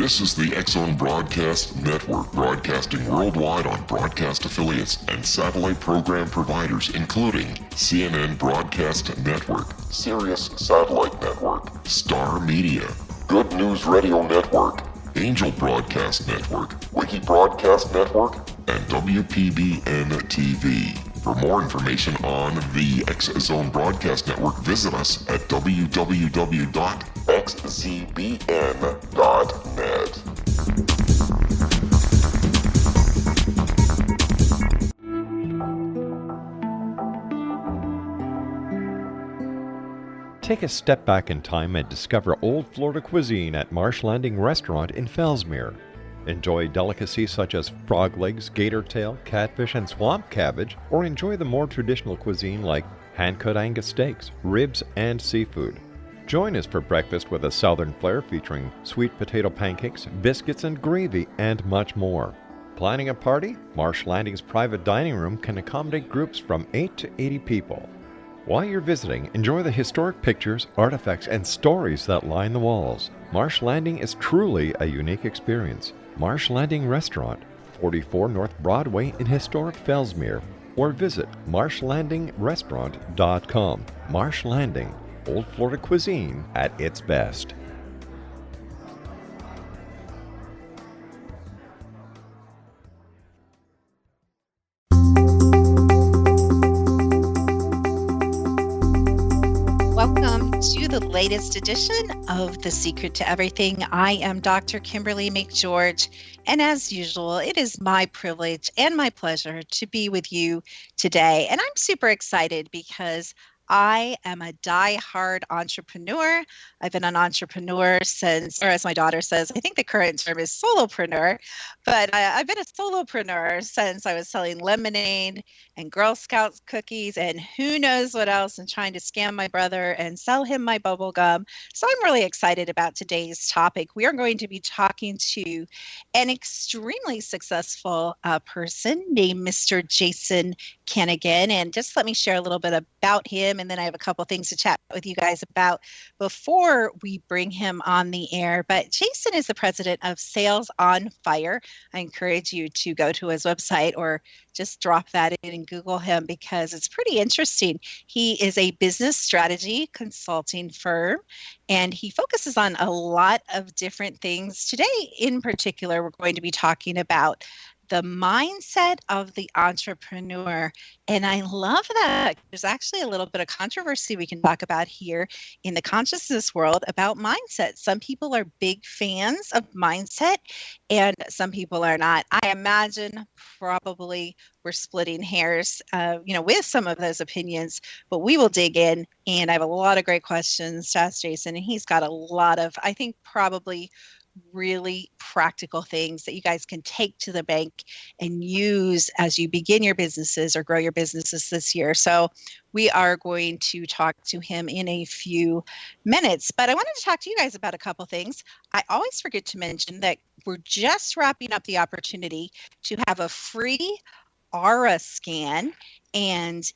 This is the X-Zone Broadcast Network, broadcasting worldwide on broadcast affiliates and satellite program providers, including CNN Broadcast Network, Sirius Satellite Network, Star Media, Good News Radio Network, Angel Broadcast Network, Wiki Broadcast Network, and WPBN TV. For more information on the X-Zone Broadcast Network, visit us at www.xzbn.net. Take a step back in time and discover old Florida cuisine at Marsh Landing Restaurant in Fellsmere. Enjoy delicacies such as frog legs, gator tail, catfish, and swamp cabbage, or enjoy the more traditional cuisine like hand-cut Angus steaks, ribs, and seafood. Join us for breakfast with a southern flair featuring sweet potato pancakes, biscuits and gravy, and much more. Planning a party? Marsh Landing's private dining room can accommodate groups from 8 to 80 people. While you're visiting, enjoy the historic pictures, artifacts, and stories that line the walls. Marsh Landing is truly a unique experience. Marsh Landing Restaurant, 44 North Broadway in historic Fellsmere, or visit marshlandingrestaurant.com. Marsh Landing, Old Florida cuisine at its best. Welcome to the latest edition of The Secret to Everything. I am Dr. Kimberly McGeorge, and as usual, it is my privilege and my pleasure to be with you today. And I'm super excited because I am a die-hard entrepreneur. I've been an entrepreneur since, or as my daughter says, I think the current term is solopreneur, but I've been a solopreneur since I was selling lemonade and Girl Scout cookies and who knows what else, and trying to scam my brother and sell him my bubble gum. So I'm really excited about today's topic. We are going to be talking to an extremely successful person named Mr. Jason Kanigan. And just let me share a little bit about him, and then I have a couple things to chat with you guys about before we bring him on the air. But Jason is the president of Sales on Fire. I encourage you to go to his website or just drop that in and Google him because it's pretty interesting. He is a business strategy consulting firm, and he focuses on a lot of different things. Today, in particular, we're going to be talking about the mindset of the entrepreneur. And I love that there's actually a little bit of controversy we can talk about here in the consciousness world about mindset. Some people are big fans of mindset and some people are not. I imagine probably we're splitting hairs, with some of those opinions, but we will dig in. And I have a lot of great questions to ask Jason, and he's got a lot of, I think, probably really practical things that you guys can take to the bank and use as you begin your businesses or grow your businesses this year. So we are going to talk to him in a few minutes, but I wanted to talk to you guys about a couple things. I always forget to mention that we're just wrapping up the opportunity to have a free aura scan, and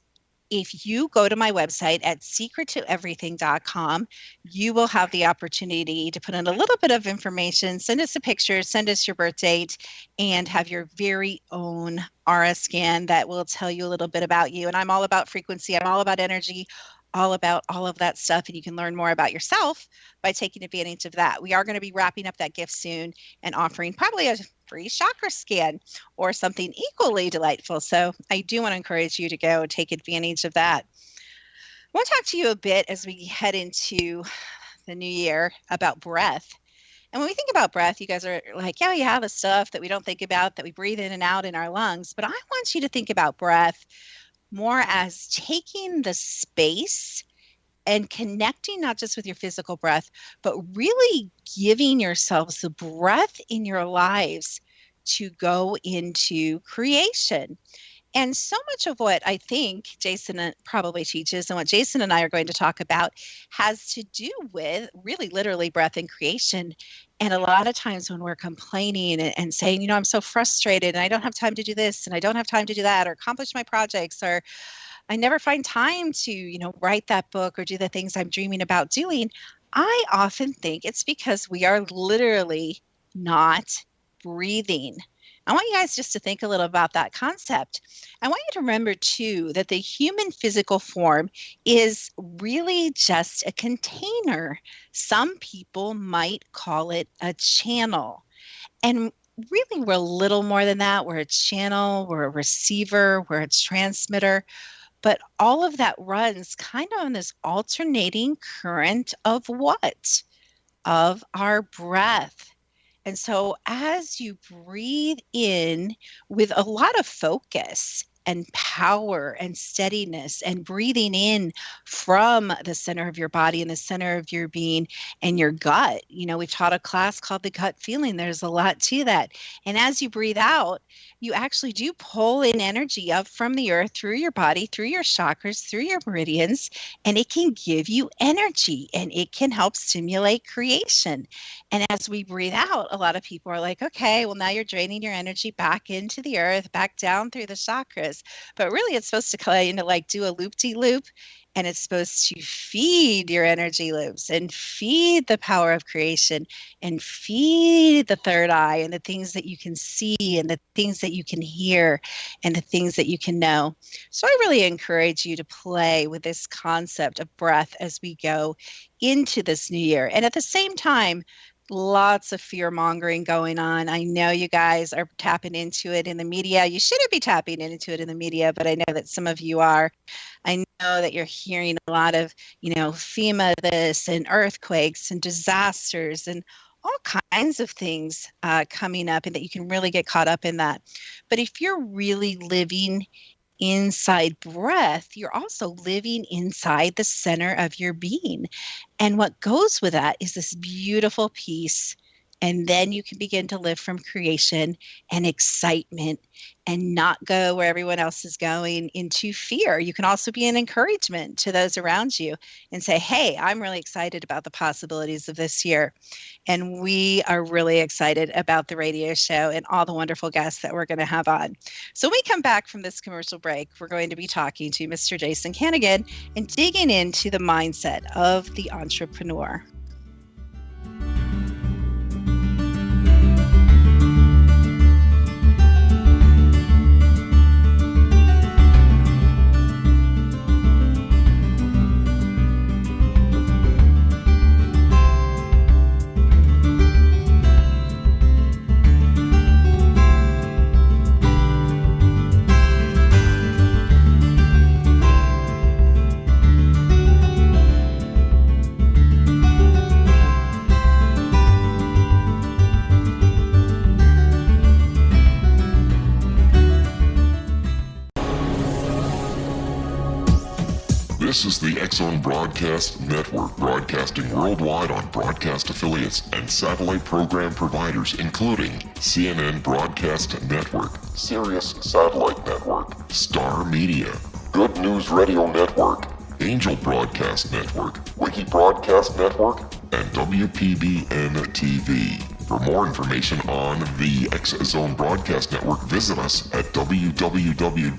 if you go to my website at secrettoeverything.com, you will have the opportunity to put in a little bit of information, send us a picture, send us your birth date, and have your very own aura scan that will tell you a little bit about you. And I'm all about frequency. I'm all about energy, all about all of that stuff. And you can learn more about yourself by taking advantage of that. We are going to be wrapping up that gift soon and offering probably a free chakra scan or something equally delightful. So I do want to encourage you to go take advantage of that. I want to talk to you a bit as we head into the new year about breath. And when we think about breath, you guys are like, yeah, the stuff that we don't think about, that we breathe in and out in our lungs. But I want you to think about breath more as taking the space and connecting not just with your physical breath, but really giving yourselves the breath in your lives to go into creation. And so much of what I think Jason probably teaches and what Jason and I are going to talk about has to do with really literally breath and creation. And a lot of times when we're complaining and saying, I'm so frustrated and I don't have time to do this and I don't have time to do that or accomplish my projects, or I never find time to, write that book or do the things I'm dreaming about doing, I often think it's because we are literally not breathing. I want you guys just to think a little about that concept. I want you to remember, too, that the human physical form is really just a container. Some people might call it a channel. And really, we're a little more than that. We're a channel, we're a receiver, we're a transmitter. But all of that runs kind of on this alternating current of what? Of our breath. And so as you breathe in with a lot of focus and power and steadiness, and breathing in from the center of your body and the center of your being and your gut. We taught a class called the gut feeling. There's a lot to that. And as you breathe out, you actually do pull in energy up from the earth through your body, through your chakras, through your meridians, and it can give you energy and it can help stimulate creation. And as we breathe out, a lot of people are like, okay, well, now you're draining your energy back into the earth, back down through the chakras. But really, it's supposed to kind of like do a loop-de-loop. And it's supposed to feed your energy loops and feed the power of creation and feed the third eye and the things that you can see and the things that you can hear and the things that you can know. So I really encourage you to play with this concept of breath as we go into this new year. And at the same time, lots of fear mongering going on. I know you guys are tapping into it in the media. You shouldn't be tapping into it in the media, but I know that some of you are. I know that you're hearing a lot of, FEMA this and earthquakes and disasters and all kinds of things coming up, and that you can really get caught up in that. But if you're really living inside breath, you're also living inside the center of your being. And what goes with that is this beautiful peace. And then you can begin to live from creation and excitement and not go where everyone else is going into fear. You can also be an encouragement to those around you and say, hey, I'm really excited about the possibilities of this year. And we are really excited about the radio show and all the wonderful guests that we're going to have on. So when we come back from this commercial break, we're going to be talking to Mr. Jason Kanigan and digging into the mindset of the entrepreneur. This is the X-Zone Broadcast Network, broadcasting worldwide on broadcast affiliates and satellite program providers, including CNN Broadcast Network, Sirius Satellite Network, Star Media, Good News Radio Network, Angel Broadcast Network, Wiki Broadcast Network, and WPBN TV. For more information on the X-Zone Broadcast Network, visit us at www.xzbn.net.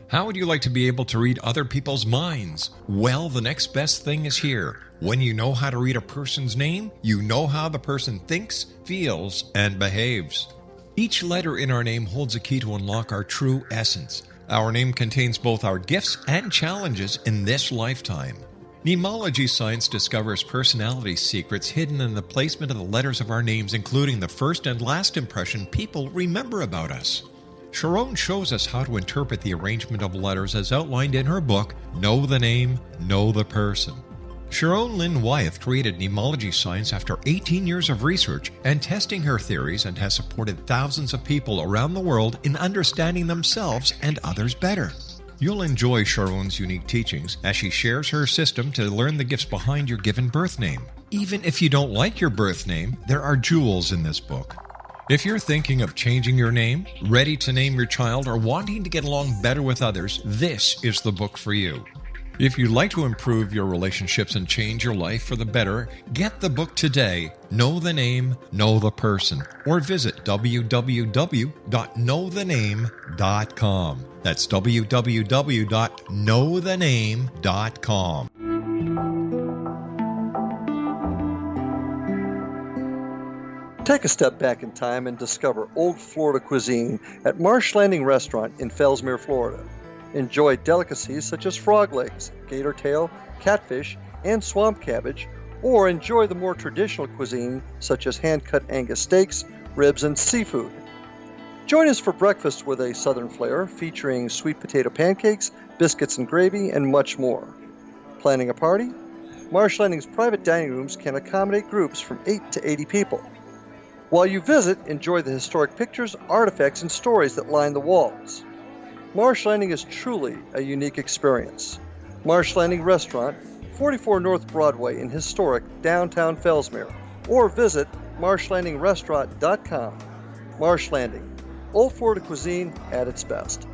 How would you like to be able to read other people's minds? Well, the next best thing is here. When you know how to read a person's name, you know how the person thinks, feels, and behaves. Each letter in our name holds a key to unlock our true essence. Our name contains both our gifts and challenges in this lifetime. Mnemology science discovers personality secrets hidden in the placement of the letters of our names, including the first and last impression people remember about us. Sharon shows us how to interpret the arrangement of letters as outlined in her book, Know the Name, Know the Person. Sharon Lynn Wyeth created mnemology science after 18 years of research and testing her theories, and has supported thousands of people around the world in understanding themselves and others better. You'll enjoy Sharon's unique teachings as she shares her system to learn the gifts behind your given birth name. Even if you don't like your birth name, there are jewels in this book. If you're thinking of changing your name, ready to name your child, or wanting to get along better with others, this is the book for you. If you'd like to improve your relationships and change your life for the better, get the book today, Know the Name, Know the Person, or visit www.knowthename.com. That's www.knowthename.com. Take a step back in time and discover old Florida cuisine at Marsh Landing Restaurant in Fellsmere, Florida. Enjoy delicacies such as frog legs, gator tail, catfish, and swamp cabbage, or enjoy the more traditional cuisine such as hand-cut Angus steaks, ribs, and seafood. Join us for breakfast with a southern flair featuring sweet potato pancakes, biscuits and gravy, and much more. Planning a party? Marsh Landing's private dining rooms can accommodate groups from 8 to 80 people. While you visit, enjoy the historic pictures, artifacts, and stories that line the walls. Marsh Landing is truly a unique experience. Marsh Landing Restaurant, 44 North Broadway in historic downtown Fellsmere, or visit marshlandingrestaurant.com. Marsh Landing, old Florida cuisine at its best.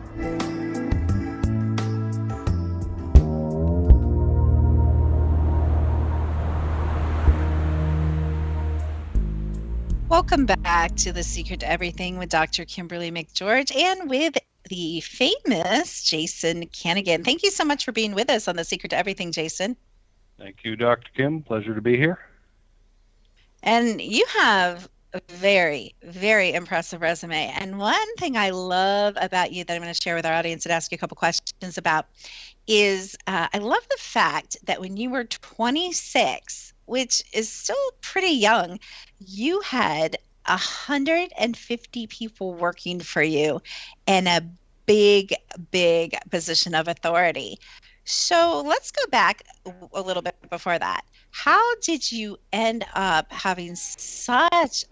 Welcome back to The Secret to Everything with Dr. Kimberly McGeorge and with the famous Jason Kanigan. Thank you so much for being with us on The Secret to Everything, Jason. Thank you, Dr. Kim. Pleasure to be here. And you have a very, very impressive resume. And one thing I love about you that I'm going to share with our audience and ask you a couple questions about is I love the fact that when you were 26, which is still pretty young, you had 150 people working for you and a big, big position of authority. So let's go back a little bit before that. How did you end up having such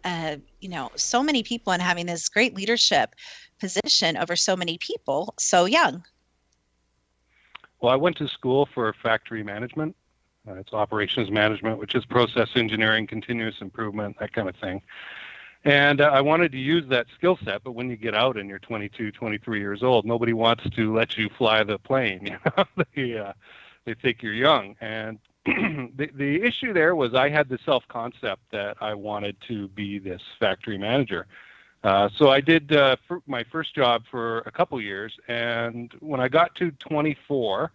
so many people and having this great leadership position over so many people so young? Well, I went to school for factory management. It's operations management, which is process engineering, continuous improvement, that kind of thing. And I wanted to use that skill set, but when you get out and you're 22, 23 years old, nobody wants to let you fly the plane. They think you're young. And the issue there was I had the self-concept that I wanted to be this factory manager. So I did my first job for a couple years, and when I got to 24,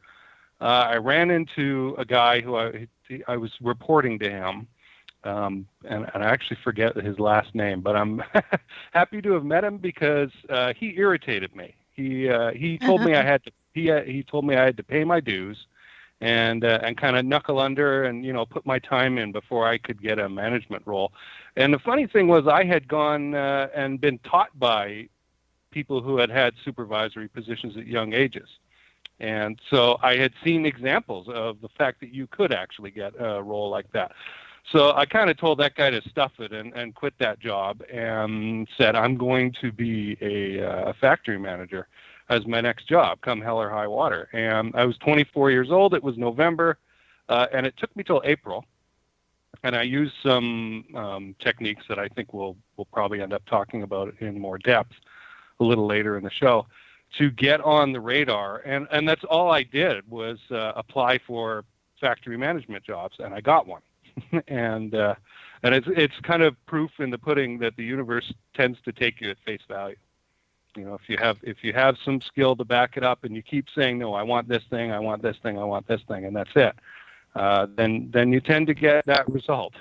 I ran into a guy who I was reporting to him, and I actually forget his last name, but I'm happy to have met him because he irritated me. He told me I had to he told me I had to pay my dues and kind of knuckle under and put my time in before I could get a management role. And the funny thing was I had gone and been taught by people who had supervisory positions at young ages. And so I had seen examples of the fact that you could actually get a role like that. So I kind of told that guy to stuff it and quit that job and said, I'm going to be a factory manager as my next job, come hell or high water. And I was 24 years old. It was November, and it took me till April. And I used some techniques that I think we'll probably end up talking about in more depth a little later in the show, to get on the radar. And that's all I did was apply for factory management jobs, and I got one. and it's kind of proof in the pudding that the universe tends to take you at face value. If you have some skill to back it up and you keep saying, no, I want this thing, I want this thing, I want this thing, and that's it, then you tend to get that result.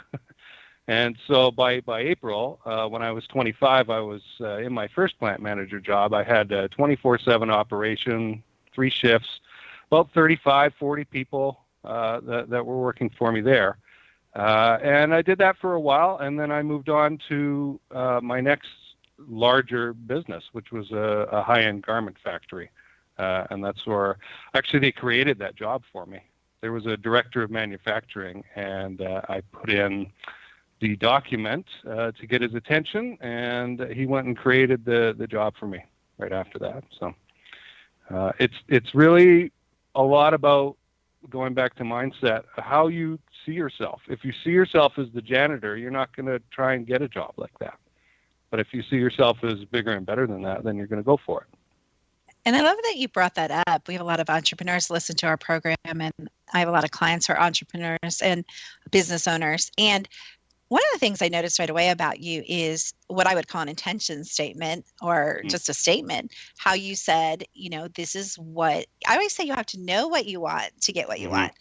And so by April, when I was 25, I was in my first plant manager job. I had a 24/7 operation, 3 shifts, about 35, 40 people that were working for me there. And I did that for a while, and then I moved on to my next larger business, which was a high-end garment factory. And that's where actually they created that job for me. There was a director of manufacturing, and I put in the document to get his attention, and he went and created the job for me right after that. So it's really a lot about going back to mindset, how you see yourself. If you see yourself as the janitor, you're not going to try and get a job like that. But if you see yourself as bigger and better than that, then you're going to go for it. And I love that you brought that up. We have a lot of entrepreneurs listen to our program, and I have a lot of clients who are entrepreneurs and business owners. And one of the things I noticed right away about you is what I would call an intention statement, or just a statement. How you said, this is what I always say: you have to know what you want to get what you want.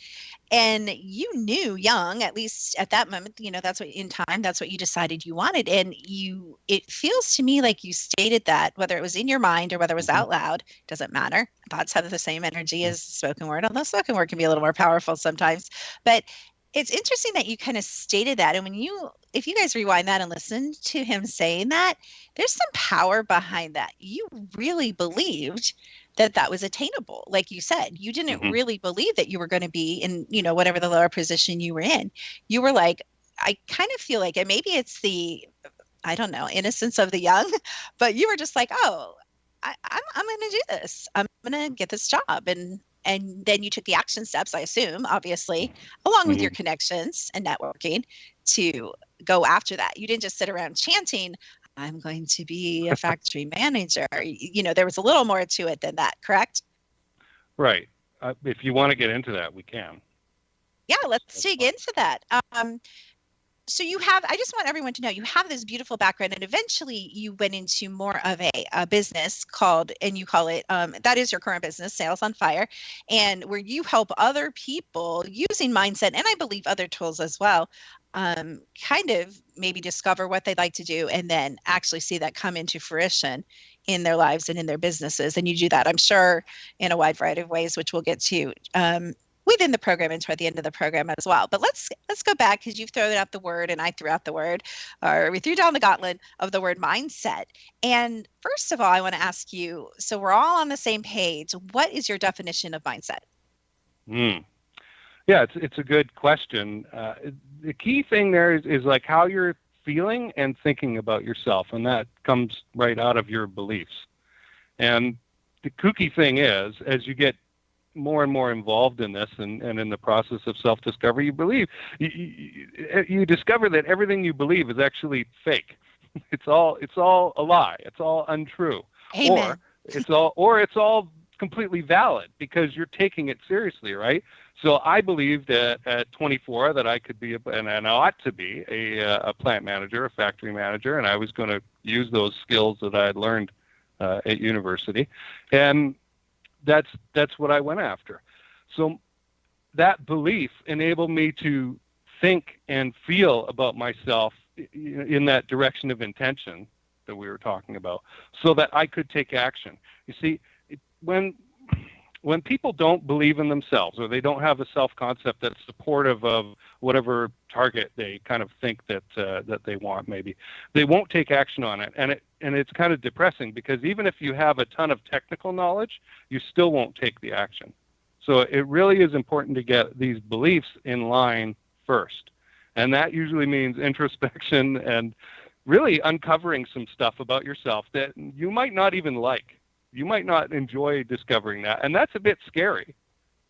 And you knew young, at least at that moment, that's what in time, that's what you decided you wanted. And it feels to me like you stated that, whether it was in your mind or whether it was out loud, doesn't matter. Thoughts have the same energy as spoken word, although spoken word can be a little more powerful sometimes. But it's interesting that you kind of stated that. And if you guys rewind that and listen to him saying that, there's some power behind that. You really believed that was attainable. Like you said, you didn't really believe that you were going to be in, whatever the lower position you were in. You were like, I kind of feel like, and maybe it's the, I don't know, innocence of the young, but you were just like, oh, I'm going to do this. I'm going to get this job. And then you took the action steps, I assume, obviously, along with your connections and networking to go after that. You didn't just sit around chanting, I'm going to be a factory manager. There was a little more to it than that, correct? Right. If you want to get into that, we can. Yeah, let's dig into that. So I just want everyone to know, you have this beautiful background, and eventually you went into more of a business called, and you call it, that is your current business, Sales on Fire, and where you help other people using mindset, and I believe other tools as well, kind of maybe discover what they'd like to do and then actually see that come into fruition in their lives and in their businesses. And you do that, I'm sure, in a wide variety of ways, which we'll get to within the program and toward the end of the program as well. But let's go back, because you've thrown out the word and I threw out the word, or we threw down the gauntlet of the word mindset. And first of all, I want to ask you, so we're all on the same page, what is your definition of mindset? Yeah, it's a good question. The key thing there is like how you're feeling and thinking about yourself, and that comes right out of your beliefs. And the kooky thing is, as you get more and more involved in this and in the process of self-discovery, you discover that everything you believe is actually fake. It's all a lie. It's all untrue. Amen. Or it's all completely valid because you're taking it seriously, right? So I believed at 24 that I could be and I ought to be a plant manager, a factory manager, and I was going to use those skills that I had learned at university, and that's what I went after. So that belief enabled me to think and feel about myself in that direction of intention that we were talking about, so that I could take action. You see, when people don't believe in themselves, or they don't have a self-concept that's supportive of whatever target they kind of think that they want, maybe they won't take action on it. And it's kind of depressing, because even if you have a ton of technical knowledge, you still won't take the action. So it really is important to get these beliefs in line first. And that usually means introspection and really uncovering some stuff about yourself that you might not even like. You might not enjoy discovering that, and that's a bit scary,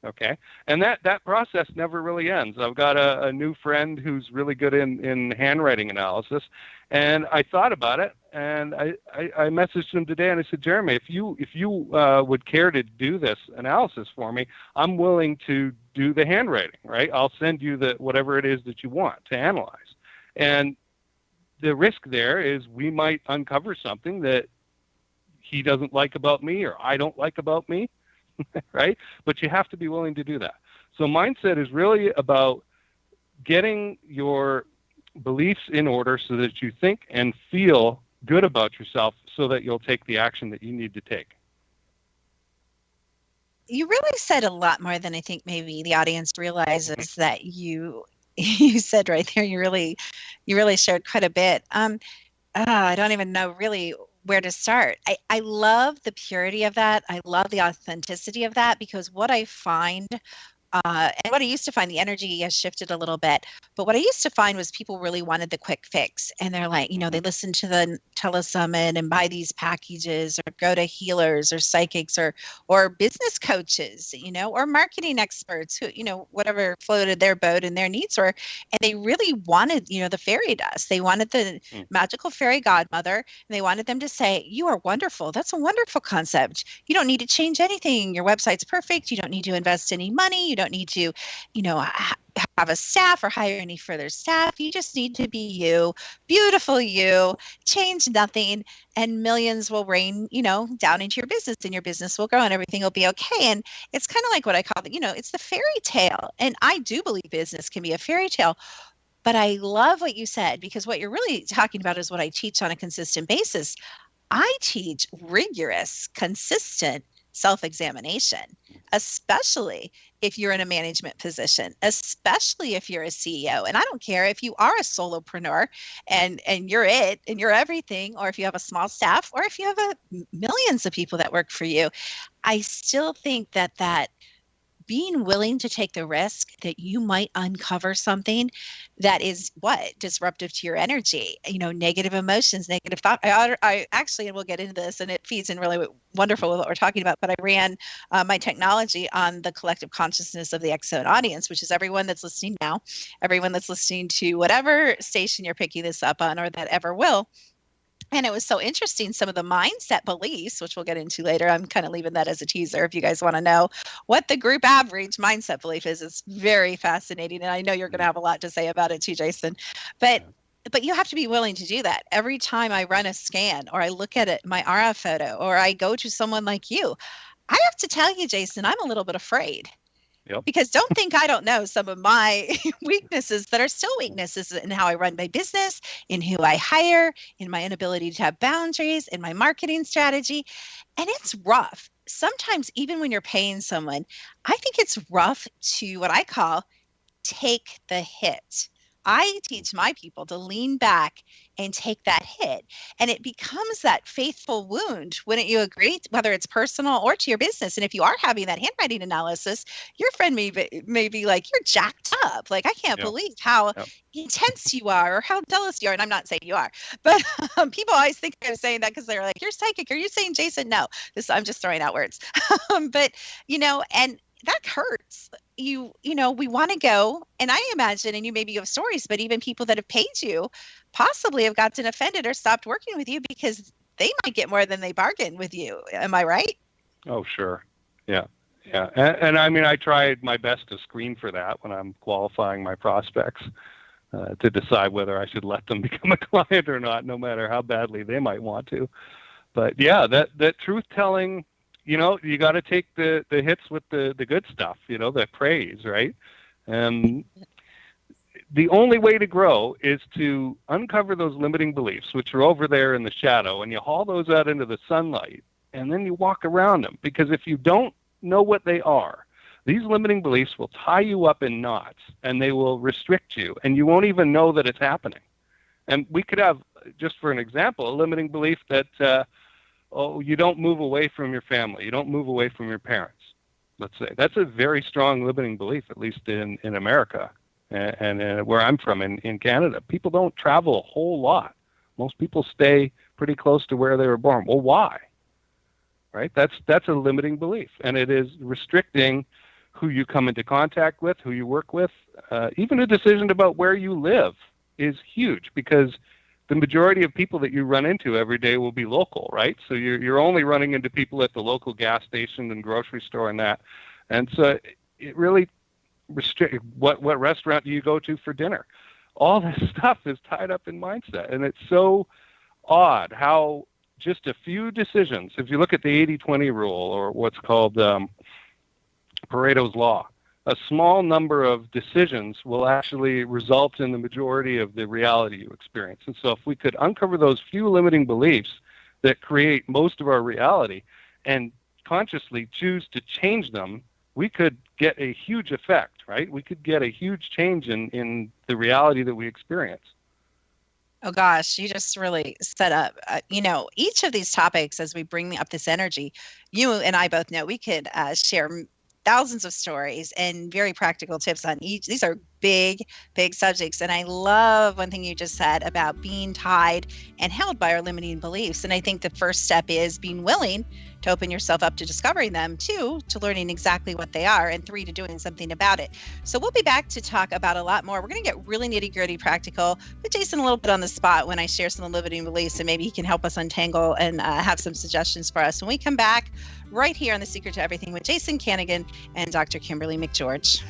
okay? And that process never really ends. I've got a new friend who's really good in handwriting analysis, and I thought about it, and I messaged him today, and I said, Jeremy, if you would care to do this analysis for me, I'm willing to do the handwriting, right? I'll send you whatever it is that you want to analyze. And the risk there is we might uncover something that he doesn't like about me, or I don't like about me, right? But you have to be willing to do that. So mindset is really about getting your beliefs in order so that you think and feel good about yourself, so that you'll take the action that you need to take. You really said a lot more than I think maybe the audience realizes that you said right there. You really shared quite a bit. I don't even know really where to start. I love the purity of that. I love the authenticity of that, because what I find And what I used to find, the energy has shifted a little bit. But what I used to find was people really wanted the quick fix. And they're like, they listen to the telesummit and buy these packages or go to healers or psychics or business coaches, or marketing experts who, whatever floated their boat and their needs were. And they really wanted, the fairy dust. They wanted the magical fairy godmother. And they wanted them to say, you are wonderful. That's a wonderful concept. You don't need to change anything. Your website's perfect. You don't need to invest any money. You don't need to, have a staff or hire any further staff. You just need to be you, beautiful you, change nothing, and millions will rain, down into your business, and your business will grow and everything will be okay. And it's kind of like what I call it, it's the fairy tale. And I do believe business can be a fairy tale. But I love what you said, because what you're really talking about is what I teach on a consistent basis. I teach rigorous, consistent self-examination, especially if you're in a management position, especially if you're a CEO. And I don't care if you are a solopreneur and you're it and you're everything, or if you have a small staff, or if you have millions of people that work for you. I still think that being willing to take the risk that you might uncover something that is disruptive to your energy, negative emotions, negative thought. I actually, and we'll get into this, and it feeds in really wonderful with what we're talking about, but I ran my technology on the collective consciousness of the X-Zone audience, which is everyone that's listening now, everyone that's listening to whatever station you're picking this up on or that ever will. And it was so interesting, some of the mindset beliefs, which we'll get into later. I'm kind of leaving that as a teaser if you guys want to know what the group average mindset belief is. It's very fascinating. And I know you're going to have a lot to say about it too, Jason. But you have to be willing to do that. Every time I run a scan or I look at it, my aura photo, or I go to someone like you, I have to tell you, Jason, I'm a little bit afraid. Yep. Because don't think I don't know some of my weaknesses that are still weaknesses in how I run my business, in who I hire, in my inability to have boundaries, in my marketing strategy. And it's rough. Sometimes even when you're paying someone, I think it's rough to what I call take the hit. I teach my people to lean back and take that hit. And it becomes that faithful wound. Wouldn't you agree? Whether it's personal or to your business. And if you are having that handwriting analysis, your friend may be like, you're jacked up. Like, I can't believe how intense you are or how jealous you are. And I'm not saying you are, but people always think I'm saying that because they're like, you're psychic. Are you saying, Jason? No, I'm just throwing out words. But, and that hurts. We want to go, and I imagine, and you have stories, but even people that have paid you possibly have gotten offended or stopped working with you because they might get more than they bargained with you. Am I right? Oh, sure. Yeah. And I mean, I tried my best to screen for that when I'm qualifying my prospects to decide whether I should let them become a client or not, no matter how badly they might want to. But yeah, that truth telling, you got to take the hits with the good stuff, the praise, right? And the only way to grow is to uncover those limiting beliefs, which are over there in the shadow, and you haul those out into the sunlight, and then you walk around them. Because if you don't know what they are, these limiting beliefs will tie you up in knots, and they will restrict you, and you won't even know that it's happening. And we could have, just for an example, a limiting belief that you don't move away from your family. You don't move away from your parents, let's say. That's a very strong limiting belief, at least in America and where I'm from in Canada. People don't travel a whole lot. Most people stay pretty close to where they were born. Well, why? Right? That's a limiting belief, and it is restricting who you come into contact with, who you work with. Even a decision about where you live is huge, because the majority of people that you run into every day will be local, right? So you're only running into people at the local gas station and grocery store and that. And so it really restricts what restaurant do you go to for dinner. All this stuff is tied up in mindset. And it's so odd how just a few decisions, if you look at the 80-20 rule, or what's called Pareto's law, a small number of decisions will actually result in the majority of the reality you experience. And so if we could uncover those few limiting beliefs that create most of our reality and consciously choose to change them, we could get a huge effect, right? We could get a huge change in the reality that we experience. Oh gosh, you just really set up, each of these topics, as we bring up this energy, you and I both know we could share thousands of stories and very practical tips on each. These are big subjects. And I love one thing you just said about being tied and held by our limiting beliefs. And I think the first step is being willing to open yourself up to discovering them, 2, to learning exactly what they are, and 3, to doing something about it. So we'll be back to talk about a lot more. We're going to get really nitty-gritty practical, put Jason a little bit on the spot when I share some limiting beliefs, and maybe he can help us untangle and have some suggestions for us when we come back right here on The Secret to Everything with Jason Kanigan and Dr. Kimberly McGeorge.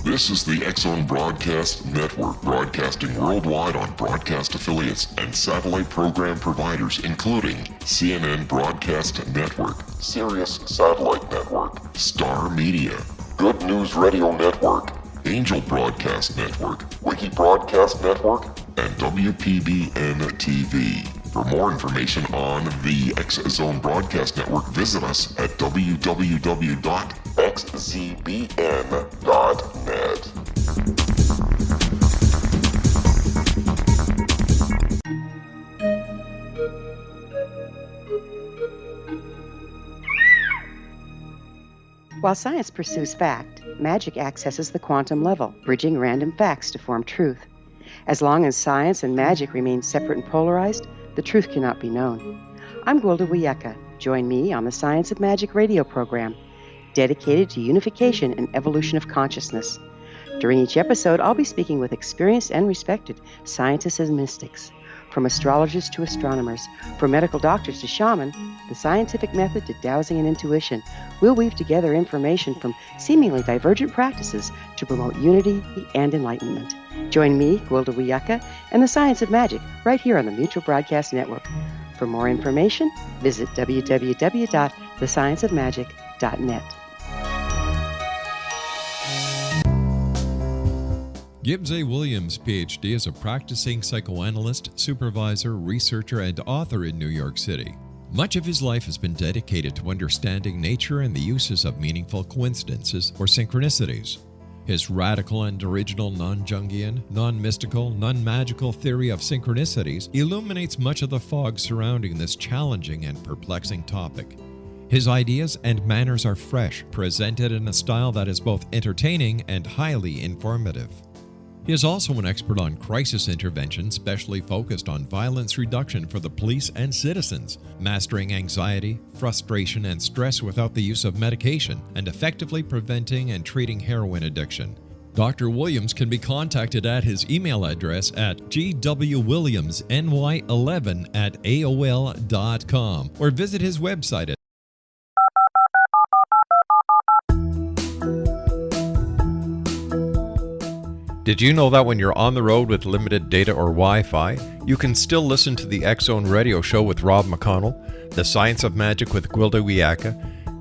This is the X-Zone Broadcast Network, broadcasting worldwide on broadcast affiliates and satellite program providers, including CNN Broadcast Network, Sirius Satellite Network, Star Media, Good News Radio Network, Angel Broadcast Network, Wiki Broadcast Network, and WPBN TV. For more information on the X-Zone Broadcast Network, visit us at www.xzbn.net. While science pursues fact, magic accesses the quantum level, bridging random facts to form truth. As long as science and magic remain separate and polarized, the truth cannot be known. I'm Gwilda Wiyaka. Join me on the Science of Magic radio program, dedicated to unification and evolution of consciousness. During each episode, I'll be speaking with experienced and respected scientists and mystics. From astrologers to astronomers, from medical doctors to shaman, the scientific method to dowsing and intuition, we'll weave together information from seemingly divergent practices to promote unity and enlightenment. Join me, Gwilda Wiyaka, and the Science of Magic right here on the Mutual Broadcast Network. For more information, visit www.thescienceofmagic.net. Gibbs A. Williams, Ph.D., is a practicing psychoanalyst, supervisor, researcher, and author in New York City. Much of his life has been dedicated to understanding nature and the uses of meaningful coincidences or synchronicities. His radical and original non-Jungian, non-mystical, non-magical theory of synchronicities illuminates much of the fog surrounding this challenging and perplexing topic. His ideas and manners are fresh, presented in a style that is both entertaining and highly informative. He is also an expert on crisis intervention, specially focused on violence reduction for the police and citizens, mastering anxiety, frustration, and stress without the use of medication, and effectively preventing and treating heroin addiction. Dr. Williams can be contacted at his email address at gwwilliamsny11@aol.com or visit his website at Did you know that when you're on the road with limited data or Wi-Fi, you can still listen to the X-Zone Radio Show with Rob McConnell, The Science of Magic with Gwilda Wiyaka,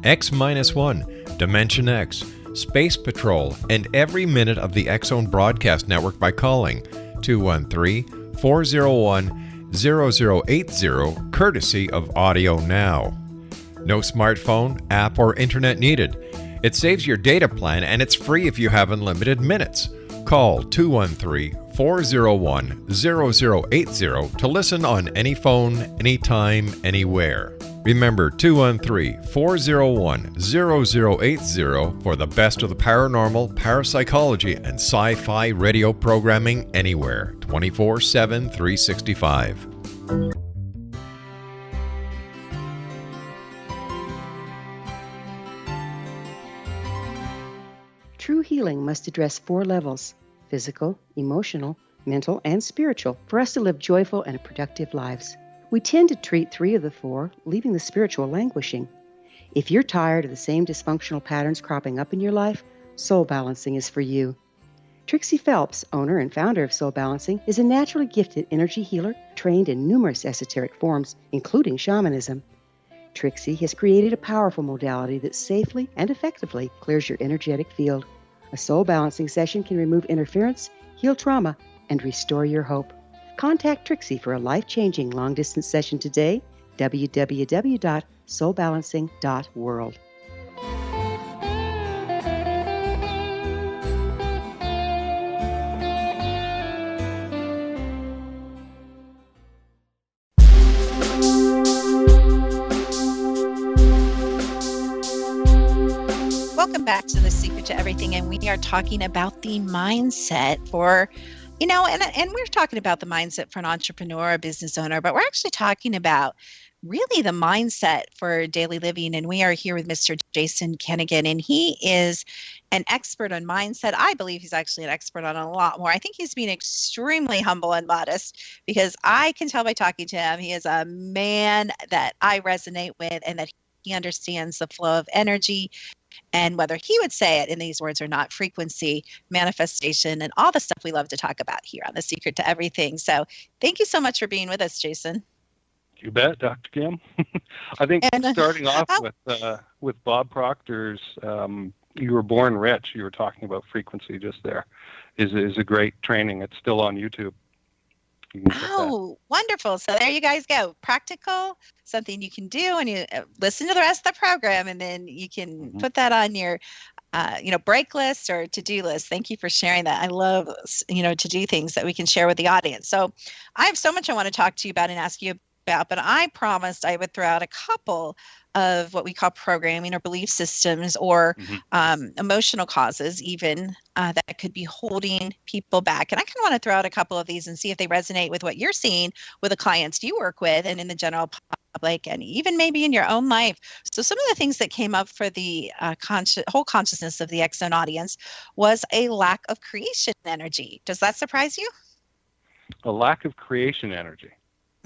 X-1, Dimension X, Space Patrol, and every minute of the X-Zone Broadcast Network by calling 213-401-0080, courtesy of Audio Now. No smartphone, app, or internet needed. It saves your data plan and it's free if you have unlimited minutes. Call 213-401-0080 to listen on any phone, anytime, anywhere. Remember 213-401-0080 for the best of the paranormal, parapsychology, and sci-fi radio programming anywhere, 24/7, 365. True healing must address 4 levels: physical, emotional, mental, and spiritual, for us to live joyful and productive lives. We tend to treat 3 of the 4, leaving the spiritual languishing. If you're tired of the same dysfunctional patterns cropping up in your life, soul balancing is for you. Trixie Phelps, owner and founder of Soul Balancing, is a naturally gifted energy healer trained in numerous esoteric forms, including shamanism. Trixie has created a powerful modality that safely and effectively clears your energetic field. A soul balancing session can remove interference, heal trauma, and restore your hope. Contact Trixie for a life-changing long-distance session today www.soulbalancing.world. Welcome back to The Secret to Everything, and we are talking about the mindset for, and we're talking about the mindset for an entrepreneur, a business owner, but we're actually talking about really the mindset for daily living. And we are here with Mr. Jason Kanigan, and he is an expert on mindset. I believe he's actually an expert on a lot more. I think he's being extremely humble and modest, because I can tell by talking to him, he is a man that I resonate with, and that he understands the flow of energy, and whether he would say it in these words or not, frequency, manifestation, and all the stuff we love to talk about here on The Secret to Everything. So thank you so much for being with us, Jason. You bet, Dr. Kim. I think starting off with Bob Proctor's You Were Born Rich, you were talking about frequency just there, is a great training. It's still on YouTube. Oh, wonderful. So there you guys go. Practical, something you can do, and you listen to the rest of the program, and then you can put that on your break list or to-do list. Thank you for sharing that. I love, to do things that we can share with the audience. So I have so much I want to talk to you about and ask you about, but I promised I would throw out a couple of what we call programming or belief systems or emotional causes even that could be holding people back. And I kind of want to throw out a couple of these and see if they resonate with what you're seeing with the clients you work with and in the general public, and even maybe in your own life. So some of the things that came up for the whole consciousness of the X-Zone audience was a lack of creation energy. Does that surprise you? A lack of creation energy.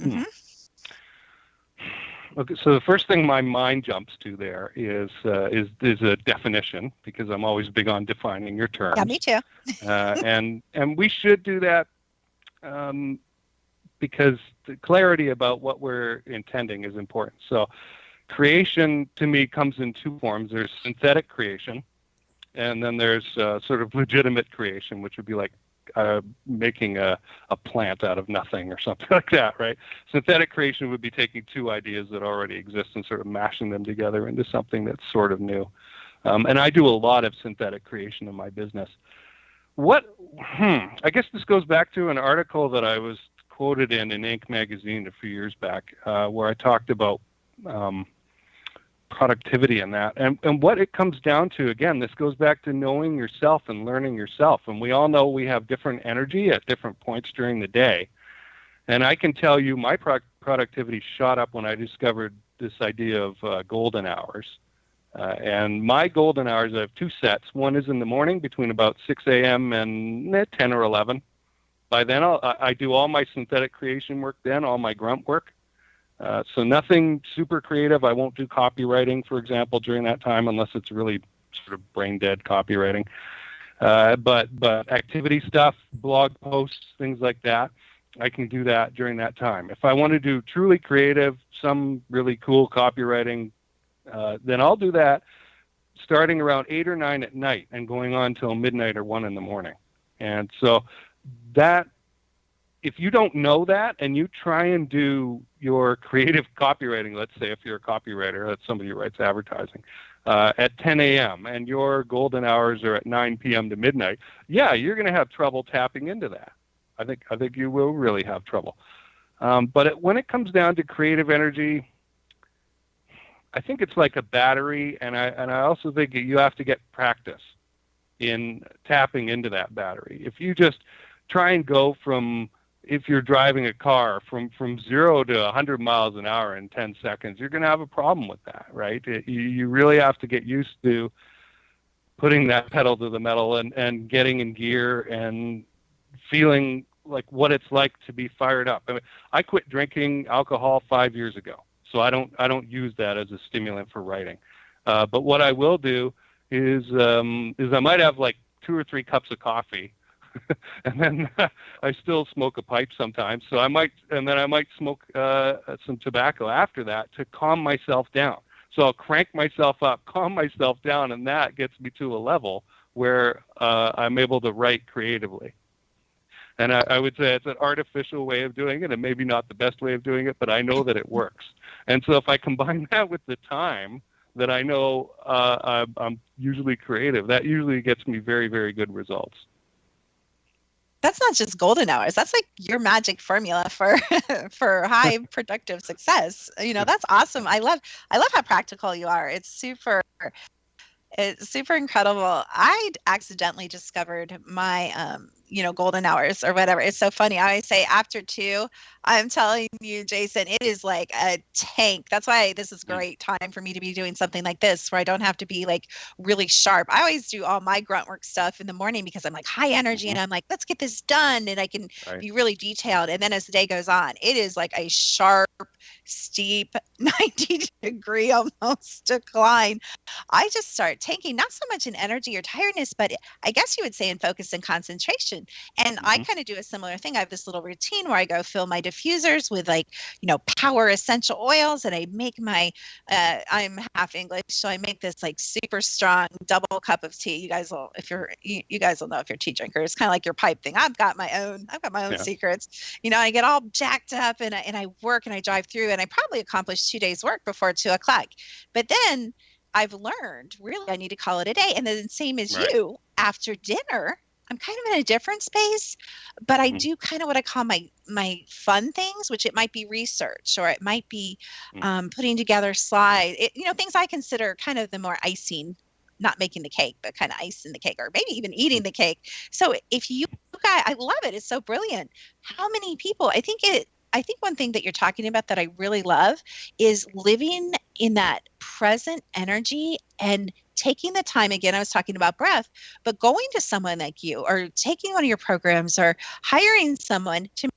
Mm-hmm. Okay, so the first thing my mind jumps to there is a definition, because I'm always big on defining your terms. Yeah, me too. and we should do that because the clarity about what we're intending is important. So creation to me comes in two forms. There's synthetic creation, and then there's sort of legitimate creation, which would be like making a plant out of nothing or something like that, right? Synthetic creation would be taking two ideas that already exist and sort of mashing them together into something that's sort of new. And I do a lot of synthetic creation in my business. I guess this goes back to an article that I was quoted in Inc. magazine a few years back, where I talked about productivity in that. And what it comes down to, again, this goes back to knowing yourself and learning yourself. And we all know we have different energy at different points during the day. And I can tell you my productivity shot up when I discovered this idea of golden hours. And my golden hours, I have two sets. One is in the morning between about 6 a.m. and 10 or 11. By then, I do all my synthetic creation work then, all my grunt work. So nothing super creative. I won't do copywriting, for example, during that time, unless it's really sort of brain dead copywriting. But activity stuff, blog posts, things like that, I can do that during that time. If I want to do truly creative, some really cool copywriting, then I'll do that starting around 8 or 9 at night and going on till midnight or 1 in the morning. And so that, if you don't know that and you try and do your creative copywriting, let's say if you're a copywriter, that's somebody who writes advertising, at 10 a.m. and your golden hours are at 9 p.m. to midnight, yeah, you're going to have trouble tapping into that. I think you will really have trouble. But when it comes down to creative energy, I think it's like a battery, and I also think you have to get practice in tapping into that battery. If you just try and go from, if you're driving a car from 0 to 100 miles an hour in 10 seconds, you're going to have a problem with that, right? You really have to get used to putting that pedal to the metal and getting in gear and feeling like what it's like to be fired up. I mean, I quit drinking alcohol 5 years ago, so I don't use that as a stimulant for writing. But what I will do is I might have like 2 or 3 cups of coffee. And then I still smoke a pipe sometimes. So I might smoke some tobacco after that to calm myself down. So I'll crank myself up, calm myself down, and that gets me to a level where I'm able to write creatively. And I would say it's an artificial way of doing it, and maybe not the best way of doing it, but I know that it works. And so if I combine that with the time that I know I'm usually creative, that usually gets me very, very good results. That's not just golden hours. That's like your magic formula for for high productive success. That's awesome. I love how practical you are. It's super incredible. I accidentally discovered my golden hours or whatever. It's so funny. I always say after 2, I'm telling you, Jason, it is like a tank. That's why this is great time for me to be doing something like this where I don't have to be like really sharp. I always do all my grunt work stuff in the morning because I'm like high energy and I'm like, let's get this done, and I can be really detailed. And then as the day goes on, it is like a sharp, steep 90-degree almost decline. I just start tanking, not so much in energy or tiredness, but I guess you would say in focus and concentration. And I kind of do a similar thing. I have this little routine where I go fill my diffusers with power essential oils, and I make my I'm half English, so I make this like super strong double cup of tea. You guys will know if you're tea drinkers. It's kind of like your pipe thing. I've got my own secrets. I get all jacked up and I work and I drive through, and I probably accomplish 2 days work before 2 o'clock. But then I've learned really I need to call it a day. And then same as you, after dinner, I'm kind of in a different space, but I do kind of what I call my fun things, which it might be research, or it might be putting together slides, things I consider kind of the more icing, not making the cake, but kind of ice in the cake, or maybe even eating the cake. So if you guys, I love it. It's so brilliant. How many people, I think one thing that you're talking about that I really love is living in that present energy and taking the time. Again, I was talking about breath, but going to someone like you, or taking one of your programs, or hiring someone to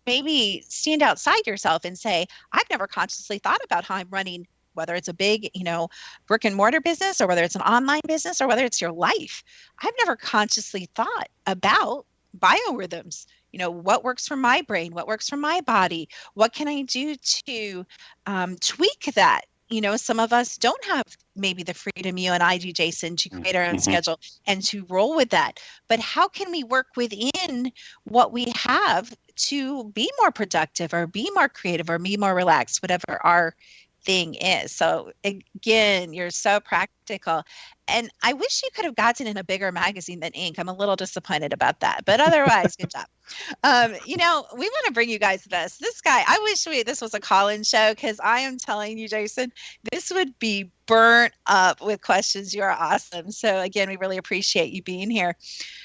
maybe stand outside yourself and say, I've never consciously thought about how I'm running, whether it's a big, brick and mortar business, or whether it's an online business, or whether it's your life. I've never consciously thought about biorhythms. What works for my brain? What works for my body? What can I do to tweak that? Some of us don't have maybe the freedom you and I do, Jason, to create our own schedule and to roll with that. But how can we work within what we have to be more productive, or be more creative, or be more relaxed, whatever our thing is? So again, you're so practical. And I wish you could have gotten in a bigger magazine than Inc. I'm a little disappointed about that, but otherwise, good job. We want to bring you guys this. This guy, I wish this was a call-in show, because I am telling you, Jason, this would be burnt up with questions. You are awesome. So again, we really appreciate you being here.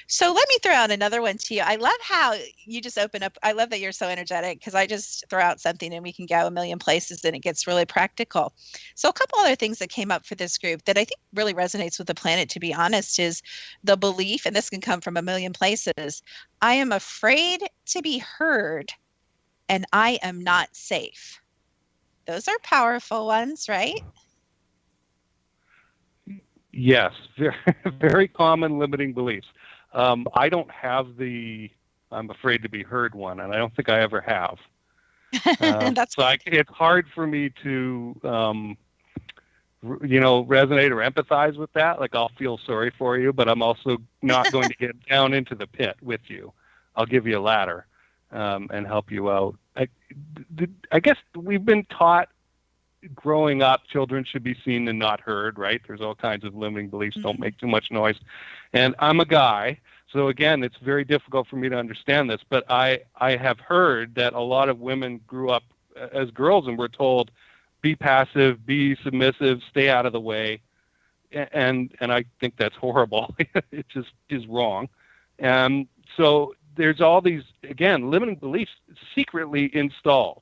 So let me throw out another one to you. I love how you just open up. I love that you're so energetic, because I just throw out something and we can go a million places and it gets really practical. So a couple other things that came up for this group that I think really resonates with the planet, to be honest, is the belief, and this can come from a million places, I am afraid to be heard and I am not safe. Those are powerful ones, right? Yes, very, very common limiting beliefs. I don't have the I'm afraid to be heard one, and I don't think I ever have. It's hard for me to, resonate or empathize with that. Like, I'll feel sorry for you, but I'm also not going to get down into the pit with you. I'll give you a ladder and help you out. I guess we've been taught growing up, children should be seen and not heard, right? There's all kinds of limiting beliefs. Don't make too much noise. And I'm a guy, so again, it's very difficult for me to understand this, but I have heard that a lot of women grew up as girls and were told, be passive, be submissive, stay out of the way. And I think that's horrible. It just is wrong. And so there's all these, again, limiting beliefs secretly installed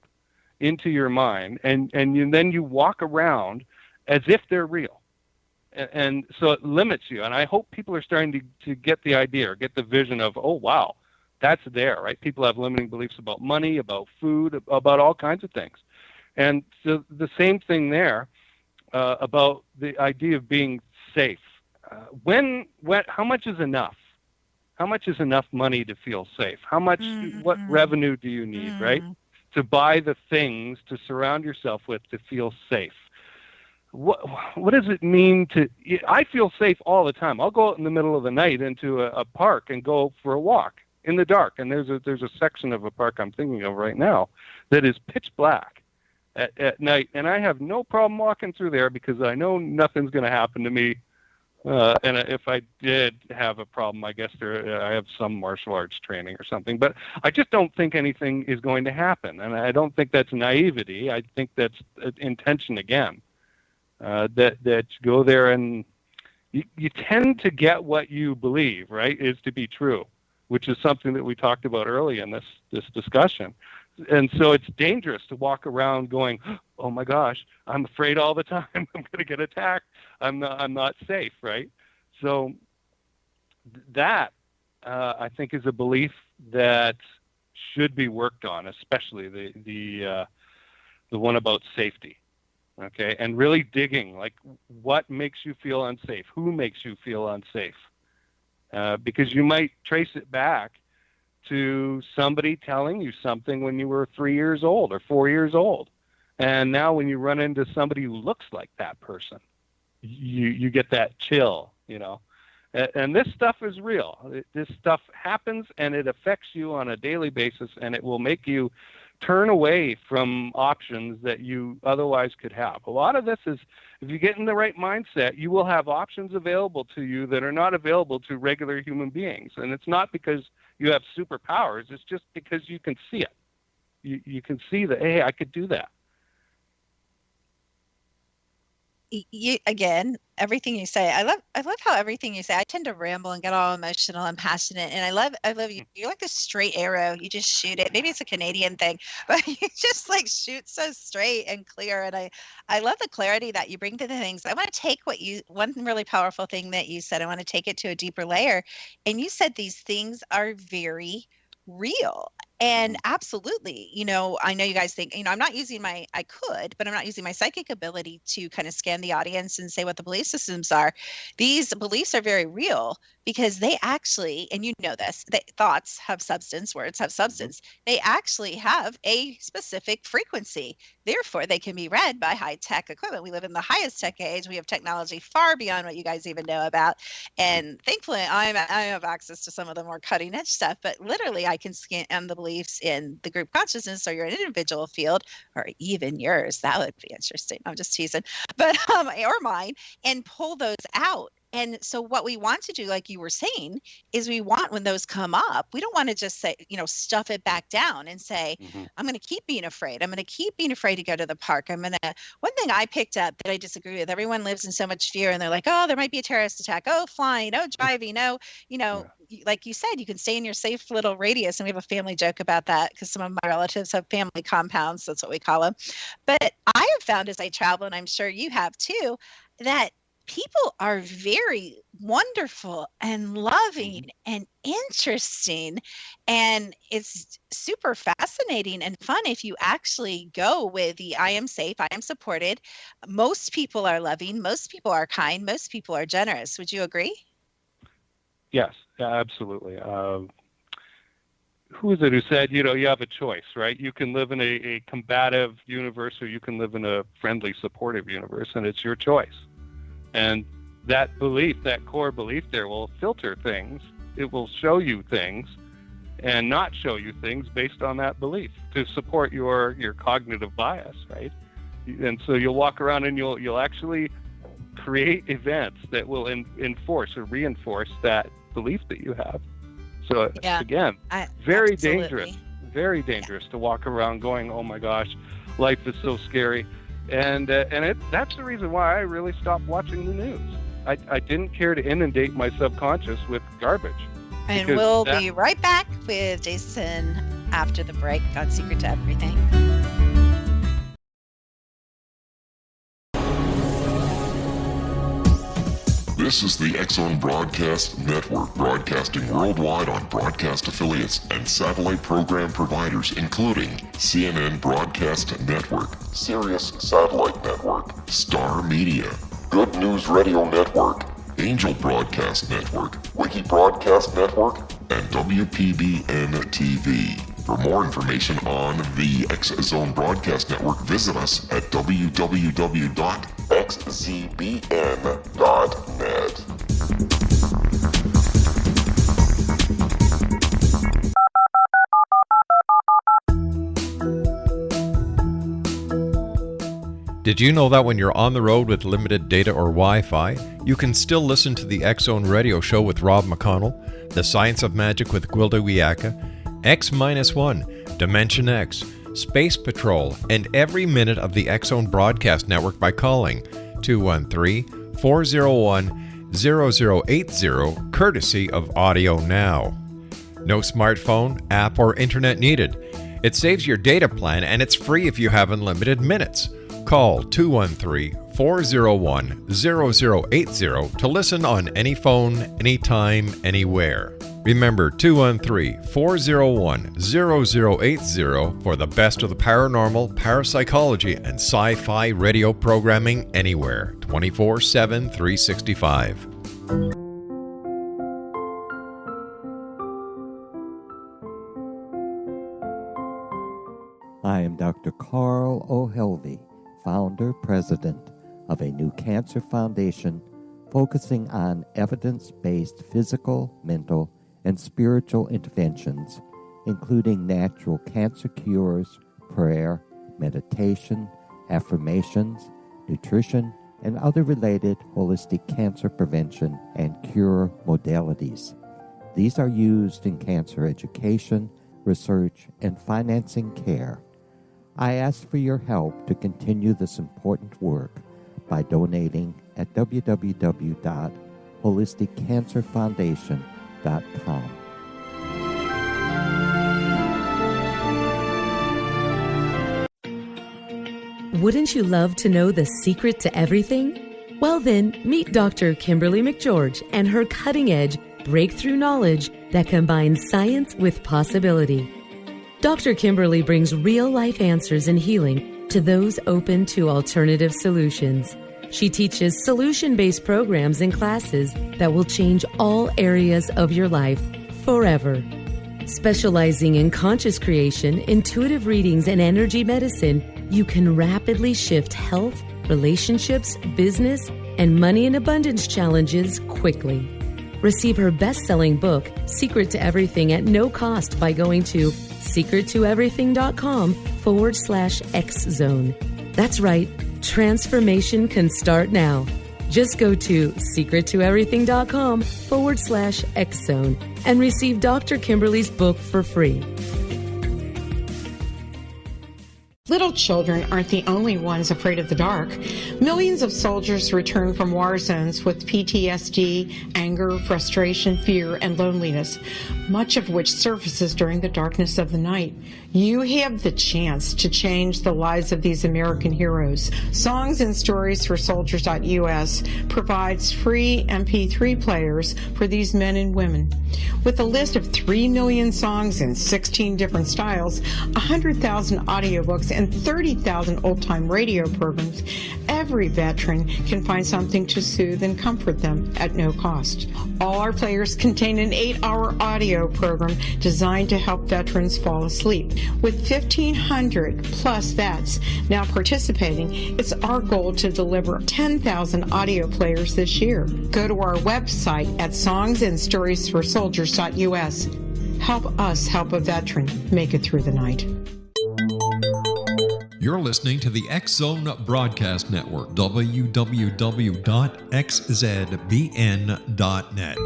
into your mind, and then you walk around as if they're real. And so it limits you. And I hope people are starting to get the idea, or get the vision of, oh, wow, that's there, right? People have limiting beliefs about money, about food, about all kinds of things. And so the same thing there about the idea of being safe. How much is enough? How much is enough money to feel safe? How much, what revenue do you need, right? To buy the things to surround yourself with to feel safe. What does it mean I feel safe all the time. I'll go out in the middle of the night into a park and go for a walk, in the dark. And there's a section of a park I'm thinking of right now that is pitch black at night, and I have no problem walking through there because I know nothing's going to happen to me. And if I did have a problem, I guess I have some martial arts training or something. But I just don't think anything is going to happen, and I don't think that's naivety. I think that's intention again. That you go there and you tend to get what you believe, right, is to be true, which is something that we talked about early in this discussion. And so it's dangerous to walk around going, oh my gosh, I'm afraid all the time. I'm going to get attacked. I'm not safe, right? So that I think is a belief that should be worked on, especially the one about safety. Okay, and really digging, like, what makes you feel unsafe? Who makes you feel unsafe? Because you might trace it back to somebody telling you something when you were 3 years old or 4 years old. And now when you run into somebody who looks like that person, you get that chill, you know. And this stuff is real. This stuff happens, and it affects you on a daily basis, and it will make you turn away from options that you otherwise could have. A lot of this is, if you get in the right mindset, you will have options available to you that are not available to regular human beings. And it's not because you have superpowers. It's just because you can see it. You can see that, hey, I could do that. Again, everything you say, I love how everything you say. I tend to ramble and get all emotional and passionate, and I love you. You're like a straight arrow. You just shoot it. Maybe it's a Canadian thing, but you just like shoot so straight and clear. And I love the clarity that you bring to the things. I want to take one really powerful thing that you said. I want to take it to a deeper layer, and you said these things are very real. And absolutely, you know, I know you guys think, you know, I'm not using my psychic ability to kind of scan the audience and say what the belief systems are. These beliefs are very real because they actually, and you know this, that thoughts have substance, words have substance. They actually have a specific frequency. Therefore, they can be read by high-tech equipment. We live in the highest tech age. We have technology far beyond what you guys even know about. And thankfully, I have access to some of the more cutting-edge stuff, but literally I can scan the beliefs in the group consciousness or your individual field, or even yours. That would be interesting. I'm just teasing, but or mine, and pull those out. And so what we want to do, like you were saying, is we want, when those come up, we don't want to just say, you know, stuff it back down and say, I'm going to keep being afraid. I'm going to keep being afraid to go to the park. One thing I picked up that I disagree with, everyone lives in so much fear, and they're like, oh, there might be a terrorist attack. Oh, flying. Oh, driving. Oh, you know, like you said, you can stay in your safe little radius. And we have a family joke about that because some of my relatives have family compounds. That's what we call them. But I have found as I travel, and I'm sure you have too, that people are very wonderful and loving and interesting, and it's super fascinating and fun if you actually go with the I am safe, I am supported. Most people are loving, most people are kind, most people are generous. Would you agree? Yes, absolutely. Who is it who said, you know, you have a choice, right? You can live in a combative universe, or you can live in a friendly, supportive universe, and it's your choice. And that belief, that core belief there, will filter things. It will show you things and not show you things based on that belief to support your cognitive bias, right? And so you'll walk around and you'll actually create events that will enforce or reinforce that belief that you have. So again, very dangerous to walk around going, oh my gosh, life is so scary. And that's the reason why I really stopped watching the news. I didn't care to inundate my subconscious with garbage. And we'll be right back with Jason after the break on Secret to Everything. This is the X-Zone Broadcast Network, broadcasting worldwide on broadcast affiliates and satellite program providers, including CNN Broadcast Network, Sirius Satellite Network, Star Media, Good News Radio Network, Angel Broadcast Network, Wiki Broadcast Network, and WPBN TV. For more information on the X-Zone Broadcast Network, visit us at www.xzbn.net. Did you know that when you're on the road with limited data or Wi-Fi, you can still listen to the X-Zone Radio Show with Rob McConnell, The Science of Magic with Gwilda Wiyaka, X-1, Dimension X, Space Patrol, and every minute of the X-Zone Broadcast Network by calling 213-401-0080, courtesy of Audio Now. No smartphone, app, or internet needed. It saves your data plan, and it's free if you have unlimited minutes. Call 213-401-0080 to listen on any phone, anytime, anywhere. Remember 213-401-0080 for the best of the paranormal, parapsychology, and sci-fi radio programming anywhere, 24/7, 365. I am Dr. Carl O'Helvey, founder, president of a new cancer foundation focusing on evidence-based physical, mental, and spiritual interventions, including natural cancer cures, prayer, meditation, affirmations, nutrition, and other related holistic cancer prevention and cure modalities. These are used in cancer education, research, and financing care. I ask for your help to continue this important work by donating at www.holisticcancerfoundation.com. Wouldn't you love to know the secret to everything? Well then, meet Dr. Kimberly McGeorge and her cutting-edge breakthrough knowledge that combines science with possibility. Dr. Kimberly brings real-life answers and healing to those open to alternative solutions. She teaches solution-based programs and classes that will change all areas of your life forever. Specializing in conscious creation, intuitive readings, and energy medicine, you can rapidly shift health, relationships, business, and money and abundance challenges quickly. Receive her best-selling book, Secret to Everything, at no cost by going to secrettoeverything.com/X-Zone. That's right, transformation can start now. Just go to secrettoeverything.com/X-Zone and receive Dr. Kimberly's book for free. Little children aren't the only ones afraid of the dark. Millions of soldiers return from war zones with PTSD, anger, frustration, fear, and loneliness, much of which surfaces during the darkness of the night. You have the chance to change the lives of these American heroes. Songs and Stories for Soldiers.us provides free MP3 players for these men and women. With a list of 3 million songs in 16 different styles, 100,000 audiobooks, and 30,000 old-time radio programs, every veteran can find something to soothe and comfort them at no cost. All our players contain an 8-hour audio program designed to help veterans fall asleep. With 1,500 plus vets now participating, it's our goal to deliver 10,000 audio players this year. Go to our website at songsandstoriesforsoldiers.us. Help us help a veteran make it through the night. You're listening to the X-Zone Broadcast Network, www.xzbn.net.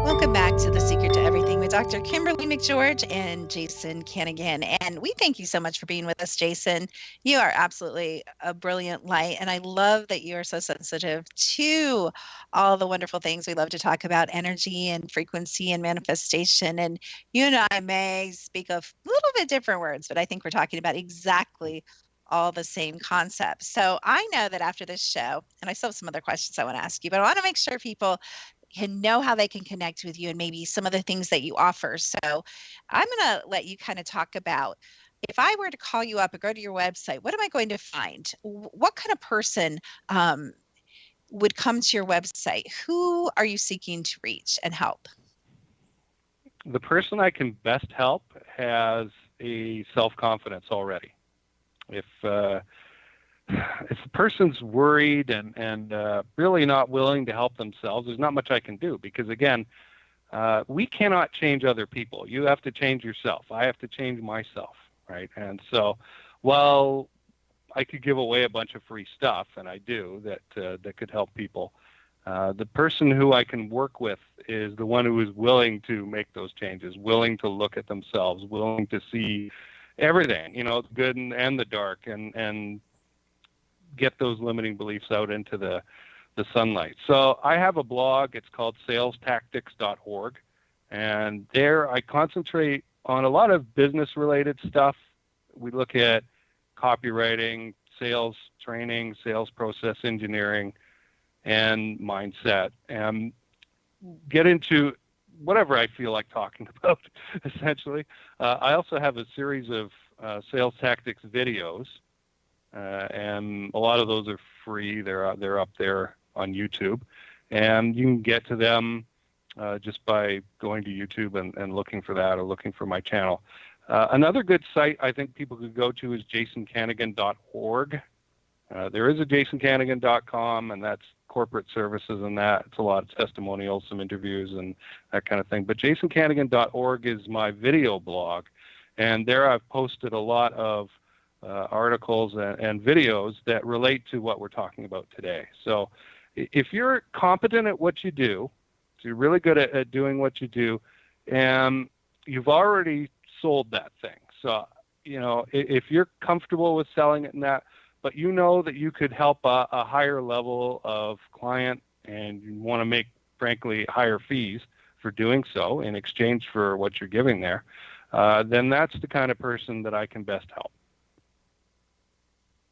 Welcome back to The Secret to Everything with Dr. Kimberly McGeorge and Jason Kanigan. And we thank you so much for being with us, Jason. You are absolutely a brilliant light. And I love that you are so sensitive to all the wonderful things we love to talk about, energy and frequency and manifestation. And you and I may speak of a little bit different words, but I think we're talking about exactly all the same concepts. So I know that after this show, and I still have some other questions I want to ask you, but I want to make sure people can know how they can connect with you and maybe some of the things that you offer. So I'm going to let you kind of talk about, if I were to call you up or go to your website, what am I going to find? What kind of person would come to your website? Who are you seeking to reach and help? The person I can best help has a self-confidence already. If a person's worried and really not willing to help themselves, there's not much I can do, because again, we cannot change other people. You have to change yourself. I have to change myself. right? And so while I could give away a bunch of free stuff, and I do, that could help people, the person who I can work with is the one who is willing to make those changes, willing to look at themselves, willing to see everything, the good and the dark, and get those limiting beliefs out into the sunlight. So I have a blog. It's called salestactics.org. And there I concentrate on a lot of business-related stuff. We look at copywriting, sales training, sales process engineering, and mindset, and get into whatever I feel like talking about, essentially. I also have a series of sales tactics videos, and a lot of those are free. They're up there on YouTube, and you can get to them just by going to YouTube and looking for that, or looking for my channel. Another good site I think people could go to is jasonkanigan.org. There is a jasonkanigan.com, and that's corporate services and that. It's a lot of testimonials, some interviews, and that kind of thing. But jasonkanigan.org is my video blog, and there I've posted a lot of articles and videos that relate to what we're talking about today. So if you're competent at what you do, so you're really good at doing what you do, and you've already sold that thing. So, if you're comfortable with selling it and that, but you know that you could help a higher level of client, and you want to make, frankly, higher fees for doing so in exchange for what you're giving there, then that's the kind of person that I can best help.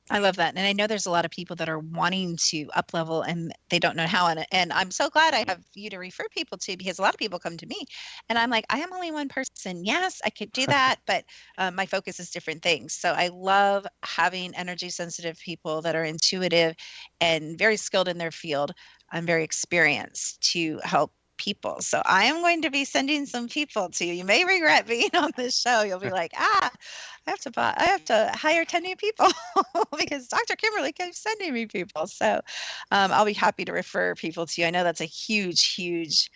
I love that. And I know there's a lot of people that are wanting to up level and they don't know how. And I'm so glad I have you to refer people to, because a lot of people come to me and I'm like, I am only one person. Yes, I could do that, but my focus is different things. So I love having energy sensitive people that are intuitive and very skilled in their field. I'm very experienced to help people. So I am going to be sending some people to you. You may regret being on this show. You'll be like, I have to hire 10 new people because Dr. Kimberly keeps sending me people. So I'll be happy to refer people to you. I know that's a huge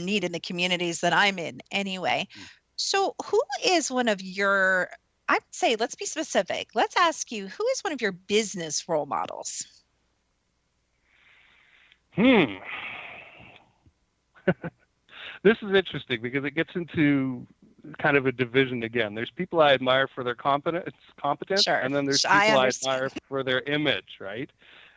need in the communities that I'm in anyway. So who is one of your, I'd say, let's be specific. Let's ask you, who is one of your business role models? This is interesting because it gets into kind of a division again. There's people I admire for their competence, sure. And then there's people I admire for their image, right?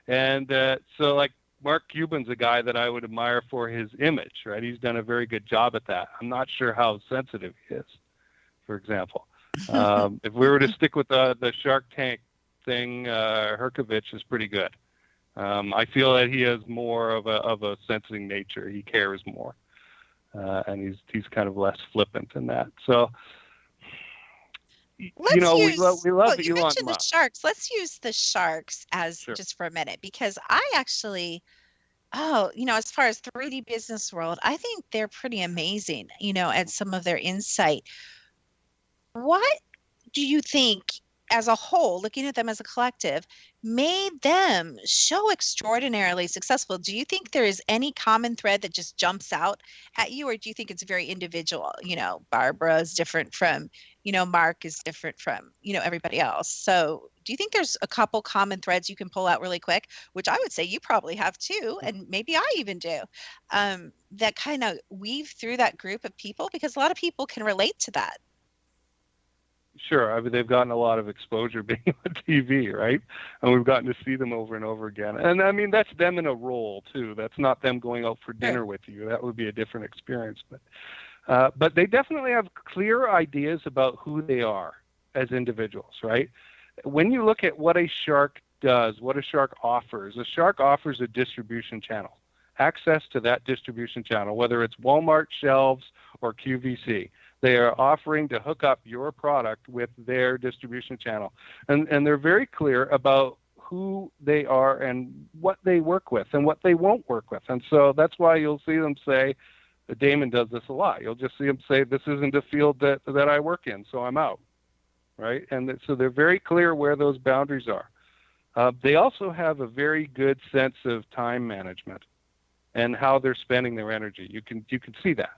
And so like Mark Cuban's a guy that I would admire for his image, right? He's done a very good job at that. I'm not sure how sensitive he is, for example. If we were to stick with the Shark Tank thing, Herkovich is pretty good. I feel that he has more of a sensing nature. He cares more, and he's kind of less flippant in that. So, we love Elon you mentioned Musk. The sharks. Let's use the sharks as Sure. just for a minute, because I actually, as far as 3D business world, I think they're pretty amazing. At some of their insight. What do you think, as a whole, looking at them as a collective, made them so extraordinarily successful? Do you think there is any common thread that just jumps out at you, or do you think it's very individual? Barbara is different from, Mark is different from, everybody else. So do you think there's a couple common threads you can pull out really quick, which I would say you probably have too, and maybe I even do, that kind of weave through that group of people? Because a lot of people can relate to that. Sure. I mean, they've gotten a lot of exposure being on TV, right? And we've gotten to see them over and over again. And I mean, that's them in a role too. That's not them going out for dinner with you. That would be a different experience. But they definitely have clear ideas about who they are as individuals, right? When you look at what a shark does, what a shark offers a distribution channel, access to that distribution channel, whether it's Walmart shelves or QVC. They are offering to hook up your product with their distribution channel. And they're very clear about who they are and what they work with and what they won't work with. And so that's why you'll see them say, Damon does this a lot. You'll just see him say, this isn't a field that I work in, so I'm out, right? And so they're very clear where those boundaries are. They also have a very good sense of time management and how they're spending their energy. You can see that.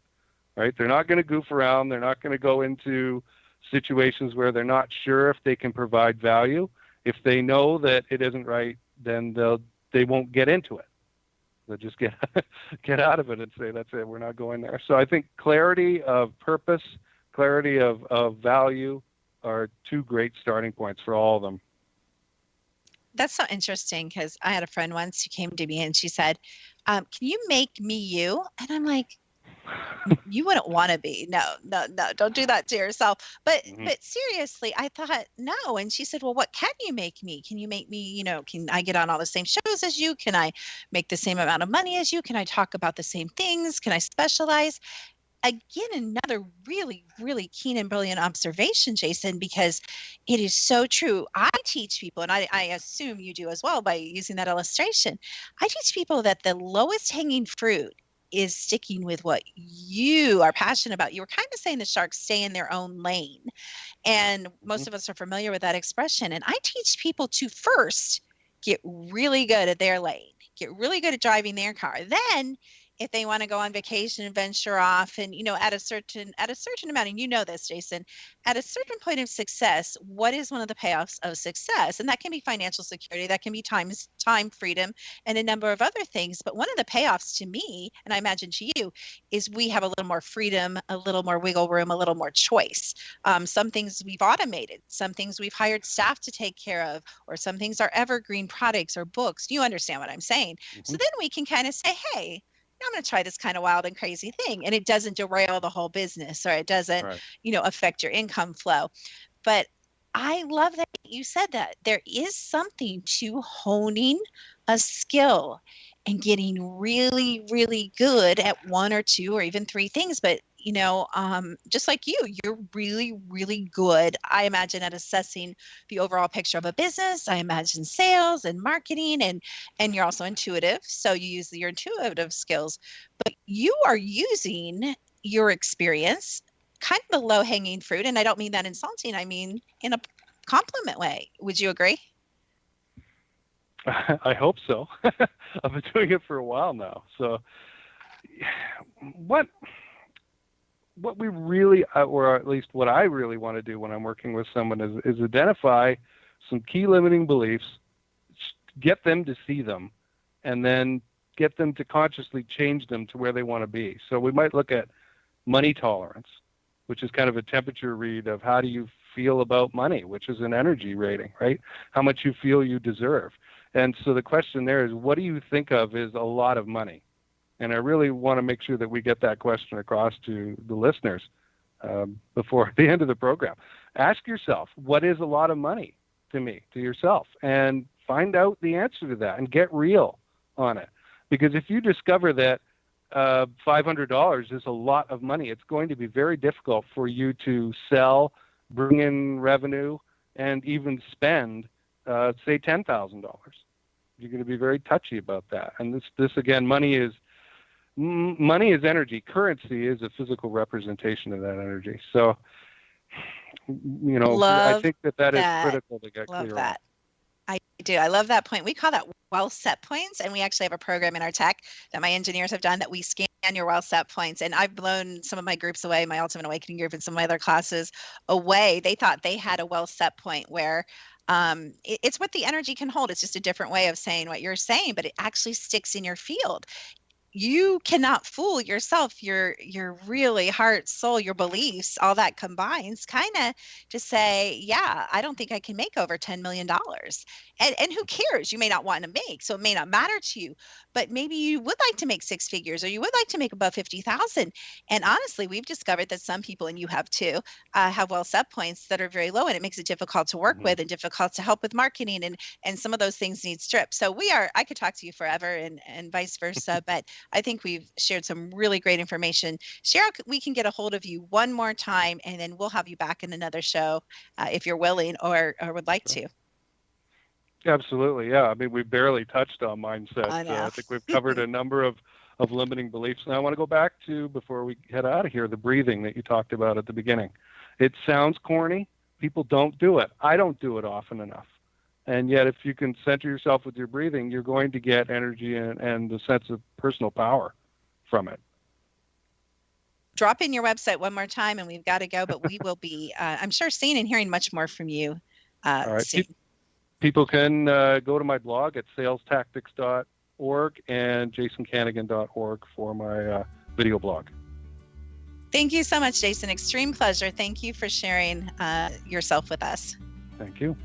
Right? They're not going to goof around. They're not going to go into situations where they're not sure if they can provide value. If they know that it isn't right, then they won't get into it. They'll just get out of it and say, that's it, we're not going there. So I think clarity of purpose, clarity of value are two great starting points for all of them. That's so interesting, because I had a friend once who came to me and she said, can you make me you? And I'm like, you wouldn't want to be. No, don't do that to yourself. But seriously, I thought, no. And she said, well, what can you make me? Can you make me, can I get on all the same shows as you? Can I make the same amount of money as you? Can I talk about the same things? Can I specialize? Again, another really, really keen and brilliant observation, Jason, because it is so true. I teach people, and I assume you do as well by using that illustration. I teach people that the lowest hanging fruit is sticking with what you are passionate about. You were kind of saying the sharks stay in their own lane. And most of us are familiar with that expression. And I teach people to first get really good at their lane, get really good at driving their car. Then if they want to go on vacation and venture off and, at a certain amount, and you know this, Jason, at a certain point of success, what is one of the payoffs of success? And that can be financial security, that can be time freedom, and a number of other things. But one of the payoffs to me, and I imagine to you, is we have a little more freedom, a little more wiggle room, a little more choice. Some things we've automated, some things we've hired staff to take care of, or some things are evergreen products or books. You understand what I'm saying? So then we can kind of say, hey, I'm going to try this kind of wild and crazy thing. And it doesn't derail the whole business, or it doesn't, affect your income flow. But I love that you said that. There is something to honing a skill and getting really, really good at one or two or even three things. But, just like you're really, really good, I imagine, at assessing the overall picture of a business. I imagine sales and marketing, and you're also intuitive. So you use your intuitive skills, but you are using your experience, kind of the low hanging fruit. And I don't mean that insulting. I mean, in a compliment way. Would you agree? I hope so. I've been doing it for a while now. So what we really, or at least what I really want to do when I'm working with someone is identify some key limiting beliefs, get them to see them, and then get them to consciously change them to where they want to be. So we might look at money tolerance, which is kind of a temperature read of how do you feel about money, which is an energy rating, right? How much you feel you deserve. And so the question there is, what do you think of is a lot of money? And I really want to make sure that we get that question across to the listeners before the end of the program. Ask yourself, what is a lot of money to me, to yourself? And find out the answer to that and get real on it. Because if you discover that $500 is a lot of money, it's going to be very difficult for you to sell, bring in revenue, and even spend, say, $10,000. You're going to be very touchy about that. And this again, money is energy. Currency is a physical representation of that energy. So, I think that is critical to get clear on. I do. I love that point. We call that well set points. And we actually have a program in our tech that my engineers have done that we scan your well set points. And I've blown some of my groups away, my Ultimate Awakening group and some of my other classes away. They thought they had a well set point where it's what the energy can hold. It's just a different way of saying what you're saying, but it actually sticks in your field. You cannot fool yourself, your really heart, soul, your beliefs, all that combines kind of to say, yeah, I don't think I can make over $10 million. And who cares? You may not want to make, so it may not matter to you, but maybe you would like to make six figures, or you would like to make above 50,000. And honestly, we've discovered that some people, and you have too, have well set points that are very low, and it makes it difficult to work with and difficult to help with marketing, and some of those things need stripped. So I could talk to you forever and vice versa, but I think we've shared some really great information. Cheryl, we can get a hold of you one more time, and then we'll have you back in another show if you're willing or would like to. Absolutely, yeah. I mean, we barely touched on mindset. I think we've covered a number of limiting beliefs. And I want to go back to, before we head out of here, the breathing that you talked about at the beginning. It sounds corny. People don't do it. I don't do it often enough. And yet, if you can center yourself with your breathing, you're going to get energy and the sense of personal power from it. drop in your website one more time, and we've got to go, but we will be, I'm sure, seeing and hearing much more from you All right. soon. People can go to my blog at salestactics.org and jasonkanigan.org for my video blog. Thank you so much, Jason. Extreme pleasure. Thank you for sharing yourself with us. Thank you.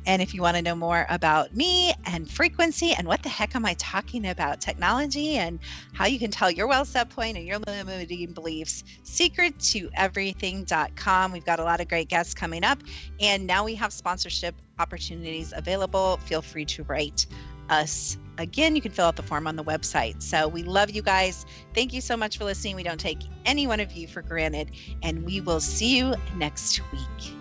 And if you want to know more about me and frequency and what the heck am I talking about, technology and how you can tell your well set point and your limiting beliefs, secrettoeverything.com. We've got a lot of great guests coming up, and now we have sponsorship opportunities available. Feel free to write us. Again, you can fill out the form on the website. So we love you guys. Thank you so much for listening. We don't take any one of you for granted, and we will see you next week.